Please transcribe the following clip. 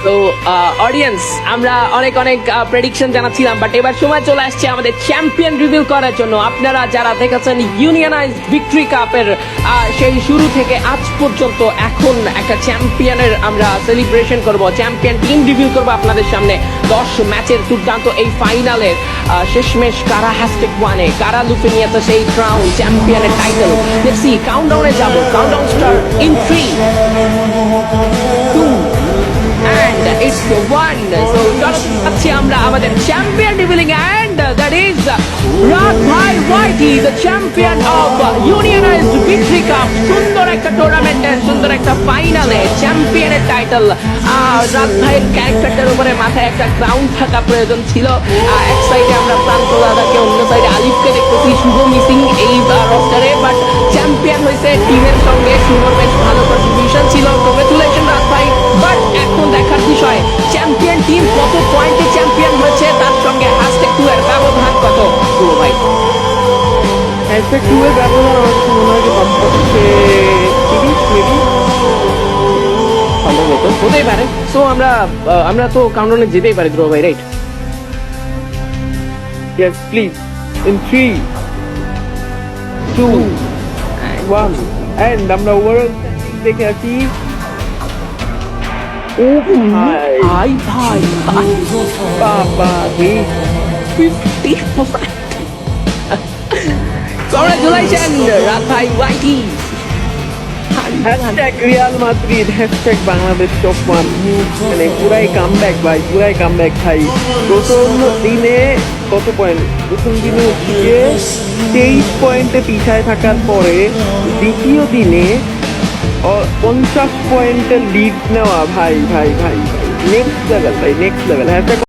তো অডিয়েন্স, আমরা অনেক অনেক প্রেডিকশন জানাচ্ছিলাম, বাট এবার সময় চলে আসছে আমাদের চ্যাম্পিয়ন রিভিল করার জন্য। আপনারা যারা দেখেছেন ইউনিয়নাইজড ভিক্টরি কাপের সেই শুরু থেকে আজ পর্যন্ত, এখন একটা চ্যাম্পিয়নের আমরা সেলিব্রেশন করব, চ্যাম্পিয়ন টিম রিভিল করবো আপনাদের সামনে। 10 ম্যাচের দুর্দান্ত এই ফাইনালের শেষমেশ কারা হ্যাশট্যাগ ওয়ানে, কারা লুফে নিয়েছে সেই ক্রাউন, চ্যাম্পিয়নের টাইটেল। দেখছি কাউন্টডাউনে যাব, countdown star in 3, 2 and it's 1. So চলো আমরা আমাদের champion revealing, and that is রাত ভাই ওয়াইটি, the champion of unionized victory cup। সুন্দর একটা টুর্নামেন্টের, সুন্দর একটা ফাইনালে চ্যাম্পিয়নের টাইটেল। রাত ভাইয়ের ক্যারেক্টারটার উপরে মাথায় একটা ক্রাউন থাকা প্রয়োজন ছিল। এক সাইডে আমরা প্রান্ত দাদাকে, অন্য সাইডে আলিফকে দেখতেছি, শুভ মিসিং এই রস্টারে, বাট চ্যাম্পিয়ন হয়েছে টিমের সঙ্গে। শুভর বেশ ভালো কন্ট্রিবিউশন ছিল, কংগ্রেচুলেশন রাত ভাই। বাট এখন দেখার বিষয়, চ্যাম্পিয়ন টিম কত পয়েন্টে চ্যাম্পিয়ন হয়েছে, তার সঙ্গে হ্যাশট্যাগ 2 এর ব্যবধান কত শুভ ভাই? হ্যাশট্যাগ 2 এর ব্যবধান আমার কাছে মনে হয় যে হচ্ছে 30 মেবি, সম্ভবত হতেই পারে। সো আমরা তো কাউন্টডাউনে যেতেই পারি ধ্রুব ভাই, right? Yes please, in 3, 2, 1 and আমরা ওভারঅল দেখে আছি। ও ভাই ভাই ভাই বাবা রে, 50%। কংগ্রেচুলেশন রাত ভাই ওয়াইটি। Hashtag real Madrid, hashtag Bangladesh top 1। মানে পুরাই কামব্যাক ভাই, পুরাই কামব্যাক ভাই। প্রথম দিনে কত পয়েন্ট? প্রথম দিনে হচ্ছে 23 পয়েন্টে পিছায় থাকার পরে দ্বিতীয় দিনে 50 পয়েন্টের লিড নেওয়া। ভাই ভাই ভাই, নেক্সট লেভেল ভাই, নেক্সট লেভেল। হ্যাশট্যাগ